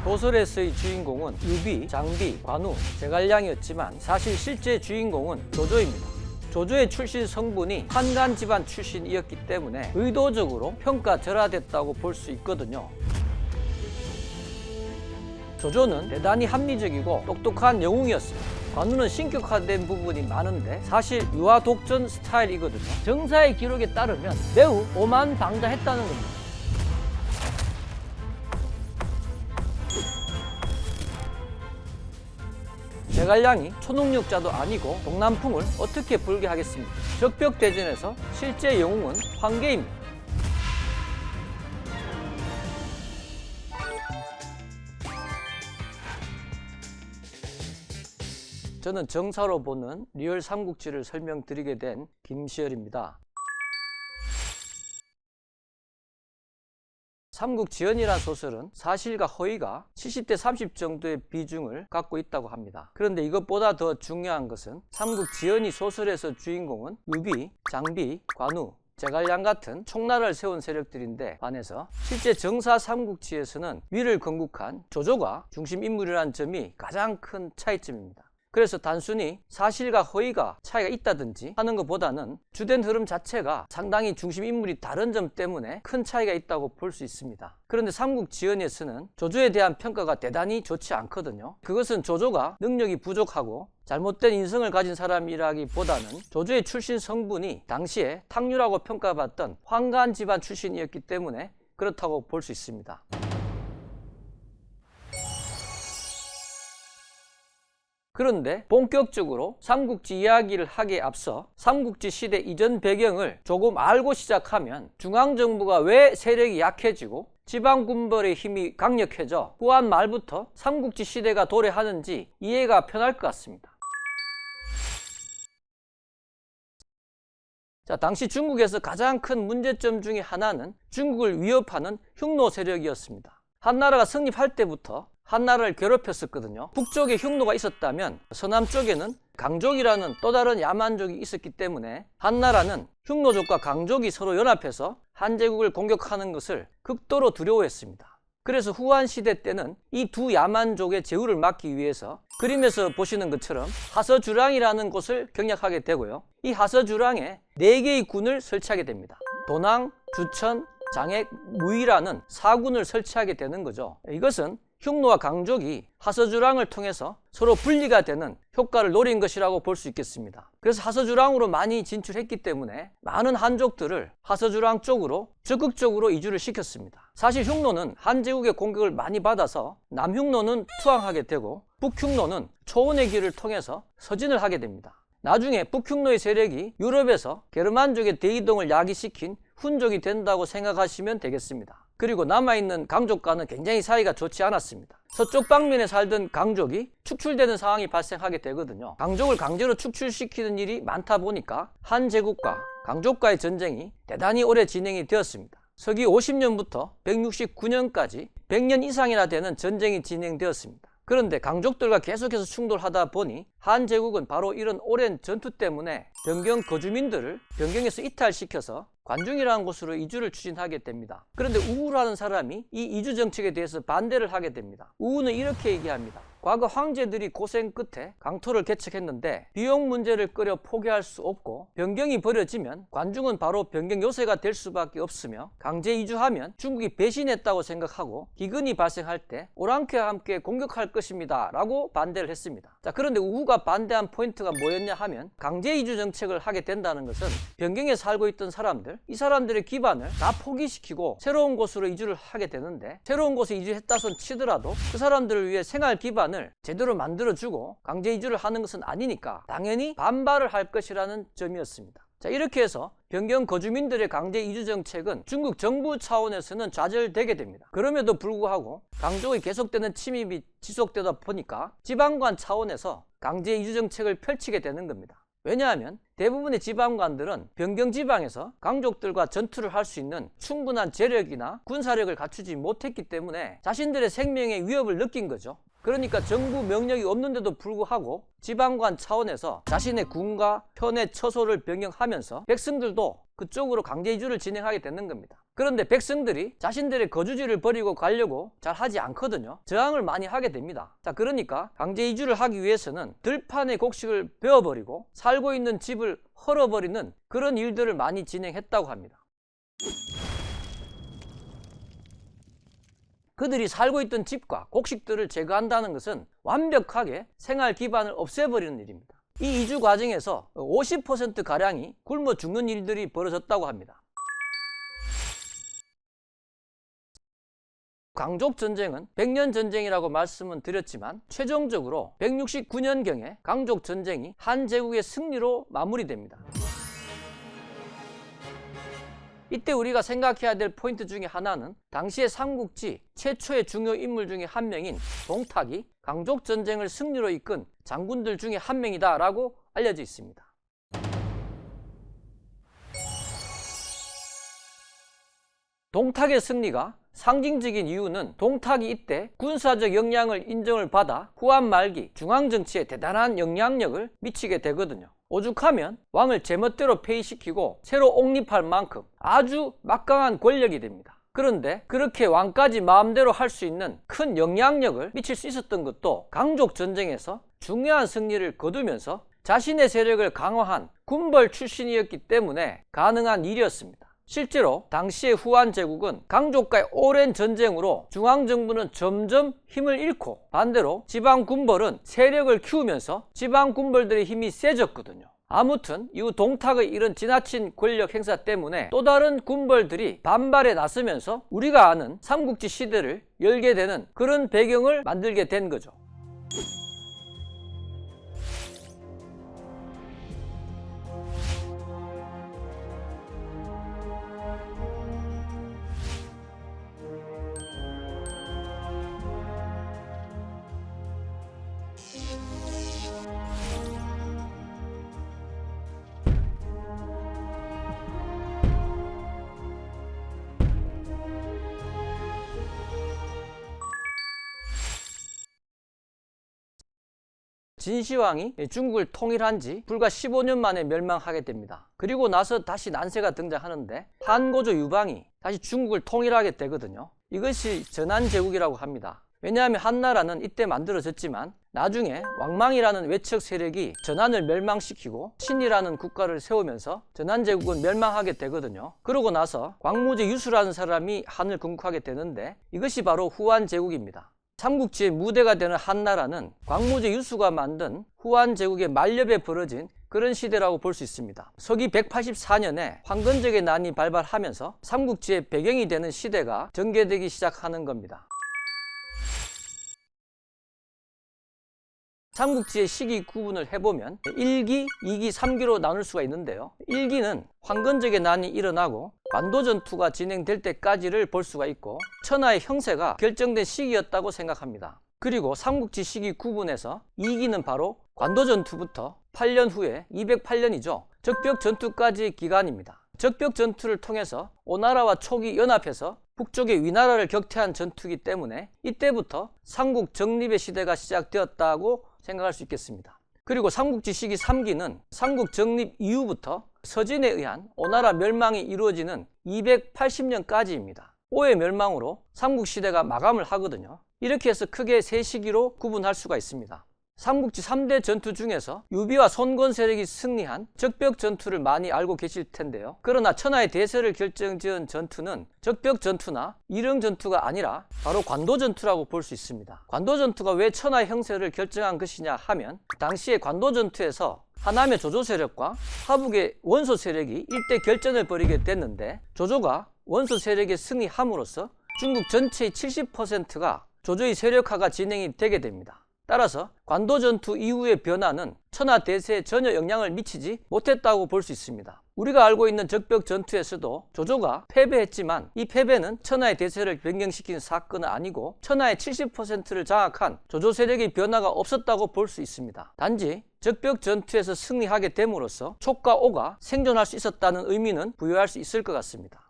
소설에서의 주인공은 유비, 장비, 관우, 제갈량이었지만 사실 실제 주인공은 조조입니다. 조조의 출신 성분이 환관 집안 출신이었기 때문에 의도적으로 평가절하됐다고 볼 수 있거든요. 조조는 대단히 합리적이고 똑똑한 영웅이었습니다. 관우는 신격화된 부분이 많은데 사실 유아독전 스타일이거든요. 정사의 기록에 따르면 매우 오만방자했다는 겁니다. 제갈량이 초능력자도 아니고 동남풍을 어떻게 불게 하겠습니까? 적벽대전에서 실제 영웅은 황계입니다. 저는 정사로 보는 리얼 삼국지를 설명드리게 된 김시열입니다. 삼국지연이라는 소설은 사실과 허위가 70대 30 정도의 비중을 갖고 있다고 합니다. 그런데 이것보다 더 중요한 것은 삼국지연이 소설에서 주인공은 유비, 장비, 관우, 제갈량 같은 총나라를 세운 세력들인데 반해서 실제 정사 삼국지에서는 위를 건국한 조조가 중심 인물이라는 점이 가장 큰 차이점입니다. 그래서 단순히 사실과 허위가 차이가 있다든지 하는 것보다는 주된 흐름 자체가 상당히 중심 인물이 다른 점 때문에 큰 차이가 있다고 볼 수 있습니다. 그런데 삼국지연에서는 조조에 대한 평가가 대단히 좋지 않거든요. 그것은 조조가 능력이 부족하고 잘못된 인성을 가진 사람이라기보다는 조조의 출신 성분이 당시에 탕류라고 평가받던 환관 집안 출신이었기 때문에 그렇다고 볼 수 있습니다. 그런데 본격적으로 삼국지 이야기를 하기에 앞서 삼국지 시대 이전 배경을 조금 알고 시작하면 중앙정부가 왜 세력이 약해지고 지방군벌의 힘이 강력해져 후한 말부터 삼국지 시대가 도래하는지 이해가 편할 것 같습니다. 당시 중국에서 가장 큰 문제점 중에 하나는 중국을 위협하는 흉노 세력이었습니다. 한나라가 성립할 때부터 한나라를 괴롭혔었거든요. 북쪽에 흉노가 있었다면 서남 쪽에는 강족이라는 또 다른 야만족이 있었기 때문에 한나라는 흉노족과 강족이 서로 연합해서 한제국을 공격하는 것을 극도로 두려워했습니다. 그래서 후한 시대 때는 이 두 야만족의 제후를 막기 위해서 그림에서 보시는 것처럼 하서주랑이라는 곳을 경략하게 되고요. 이 하서주랑에 4개의 군을 설치하게 됩니다. 도낭, 주천, 장액, 무이라는 4군을 설치하게 되는 거죠. 이것은 흉노와 강족이 하서주랑을 통해서 서로 분리가 되는 효과를 노린 것이라고 볼 수 있겠습니다. 그래서 하서주랑으로 많이 진출했기 때문에 많은 한족들을 하서주랑 쪽으로 적극적으로 이주를 시켰습니다. 사실 흉노는 한제국의 공격을 많이 받아서 남흉노는 투항하게 되고 북흉노는 초원의 길을 통해서 서진을 하게 됩니다. 나중에 북흉노의 세력이 유럽에서 게르만족의 대이동을 야기시킨 훈족이 된다고 생각하시면 되겠습니다. 그리고 남아있는 강족과는 굉장히 사이가 좋지 않았습니다. 서쪽 방면에 살던 강족이 축출되는 상황이 발생하게 되거든요. 강족을 강제로 축출시키는 일이 많다 보니까 한제국과 강족과의 전쟁이 대단히 오래 진행이 되었습니다. 서기 50년부터 169년까지 100년 이상이나 되는 전쟁이 진행되었습니다. 그런데 강족들과 계속해서 충돌하다 보니 한제국은 바로 이런 오랜 전투 때문에 변경 거주민들을 변경에서 이탈시켜서 관중이라는 곳으로 이주를 추진하게 됩니다. 그런데 우우라는 사람이 이 이주 정책에 대해서 반대를 하게 됩니다. 우우는 이렇게 얘기합니다. 과거 황제들이 고생 끝에 강토를 개척했는데 비용 문제를 꺼려 포기할 수 없고 변경이 벌어지면 관중은 바로 변경 요새가 될 수밖에 없으며 강제 이주하면 중국이 배신했다고 생각하고 기근이 발생할 때 오랑캐와 함께 공격할 것입니다 라고 반대를 했습니다. 그런데 우우가 반대한 포인트가 뭐였냐 하면 강제 이주 정책을 하게 된다는 것은 변경에 살고 있던 사람들, 이 사람들의 기반을 다 포기시키고 새로운 곳으로 이주를 하게 되는데 새로운 곳에 이주했다 손 치더라도 그 사람들을 위해 생활 기반을 제대로 만들어주고 강제 이주를 하는 것은 아니니까 당연히 반발을 할 것이라는 점이었습니다. 이렇게 해서 변경 거주민들의 강제 이주 정책은 중국 정부 차원에서는 좌절되게 됩니다. 그럼에도 불구하고 강족의 계속되는 침입이 지속되다 보니까 지방관 차원에서 강제 이주 정책을 펼치게 되는 겁니다. 왜냐하면 대부분의 지방관들은 변경 지방에서 강족들과 전투를 할 수 있는 충분한 재력이나 군사력을 갖추지 못했기 때문에 자신들의 생명의 위협을 느낀 거죠. 그러니까 정부 명령이 없는데도 불구하고 지방관 차원에서 자신의 군과 편의 처소를 변경하면서 백성들도 그쪽으로 강제 이주를 진행하게 되는 겁니다. 그런데 백성들이 자신들의 거주지를 버리고 가려고 잘 하지 않거든요. 저항을 많이 하게 됩니다. 자, 그러니까 강제 이주를 하기 위해서는 들판의 곡식을 베어버리고 살고 있는 집을 헐어버리는 그런 일들을 많이 진행했다고 합니다. 그들이 살고 있던 집과 곡식들을 제거한다는 것은 완벽하게 생활 기반을 없애버리는 일입니다. 이 이주 과정에서 50%가량이 굶어 죽는 일들이 벌어졌다고 합니다. 강족 전쟁은 100년 전쟁이라고 말씀은 드렸지만 최종적으로 169년경에 강족 전쟁이 한 제국의 승리로 마무리됩니다. 이때 우리가 생각해야 될 포인트 중에 하나는 당시의 삼국지 최초의 중요 인물 중에 한 명인 동탁이 강족 전쟁을 승리로 이끈 장군들 중에 한 명이다 라고 알려져 있습니다. 동탁의 승리가 상징적인 이유는 동탁이 이때 군사적 역량을 인정을 받아 후한 말기 중앙정치에 대단한 영향력을 미치게 되거든요. 오죽하면 왕을 제멋대로 폐위시키고 새로 옹립할 만큼 아주 막강한 권력이 됩니다. 그런데 그렇게 왕까지 마음대로 할 수 있는 큰 영향력을 미칠 수 있었던 것도 강족 전쟁에서 중요한 승리를 거두면서 자신의 세력을 강화한 군벌 출신이었기 때문에 가능한 일이었습니다. 실제로 당시의 후한 제국은 강족과의 오랜 전쟁으로 중앙정부는 점점 힘을 잃고 반대로 지방 군벌은 세력을 키우면서 지방 군벌들의 힘이 세졌거든요. 아무튼 이후 동탁의 이런 지나친 권력 행사 때문에 또 다른 군벌들이 반발에 나서면서 우리가 아는 삼국지 시대를 열게 되는 그런 배경을 만들게 된 거죠. 진시황이 중국을 통일한 지 불과 15년 만에 멸망하게 됩니다. 그리고 나서 다시 난세가 등장하는데 한고조 유방이 다시 중국을 통일하게 되거든요. 이것이 전한제국이라고 합니다. 왜냐하면 한나라는 이때 만들어졌지만 나중에 왕망이라는 외척 세력이 전한을 멸망시키고 신이라는 국가를 세우면서 전한제국은 멸망하게 되거든요. 그러고 나서 광무제 유수라는 사람이 한을 건국하게 되는데 이것이 바로 후한제국입니다. 삼국지의 무대가 되는 한나라는 광무제 유수가 만든 후한제국의 만렵에 벌어진 그런 시대라고 볼 수 있습니다. 서기 184년에 황건적의 난이 발발하면서 삼국지의 배경이 되는 시대가 전개되기 시작하는 겁니다. 삼국지의 시기 구분을 해보면 1기, 2기, 3기로 나눌 수가 있는데요. 1기는 황건적의 난이 일어나고 관도전투가 진행될 때까지를 볼 수가 있고 천하의 형세가 결정된 시기였다고 생각합니다. 그리고 삼국지 시기 구분에서 2기는 바로 관도전투부터 8년 후에 208년이죠. 적벽전투까지 기간입니다. 적벽전투를 통해서 오나라와 촉이 연합해서 북쪽의 위나라를 격퇴한 전투이기 때문에 이때부터 삼국 정립의 시대가 시작되었다고 생각할 수 있겠습니다. 그리고 삼국지 시기 3기는 삼국 정립 이후부터 서진에 의한 오나라 멸망이 이루어지는 280년까지입니다. 오의 멸망으로 삼국시대가 마감을 하거든요. 이렇게 해서 크게 세 시기로 구분할 수가 있습니다. 삼국지 3대 전투 중에서 유비와 손권 세력이 승리한 적벽 전투를 많이 알고 계실 텐데요. 그러나 천하의 대세를 결정지은 전투는 적벽 전투나 이릉 전투가 아니라 바로 관도 전투라고 볼 수 있습니다. 관도 전투가 왜 천하의 형세를 결정한 것이냐 하면 당시의 관도 전투에서 하남의 조조 세력과 하북의 원소 세력이 일대 결전을 벌이게 됐는데 조조가 원소 세력에 승리함으로써 중국 전체의 70%가 조조의 세력화가 진행이 되게 됩니다. 따라서 관도전투 이후의 변화는 천하 대세에 전혀 영향을 미치지 못했다고 볼 수 있습니다. 우리가 알고 있는 적벽전투에서도 조조가 패배했지만 이 패배는 천하의 대세를 변경시킨 사건은 아니고 천하의 70%를 장악한 조조 세력의 변화가 없었다고 볼 수 있습니다. 단지 적벽전투에서 승리하게 됨으로써 촉과 오가 생존할 수 있었다는 의미는 부여할 수 있을 것 같습니다.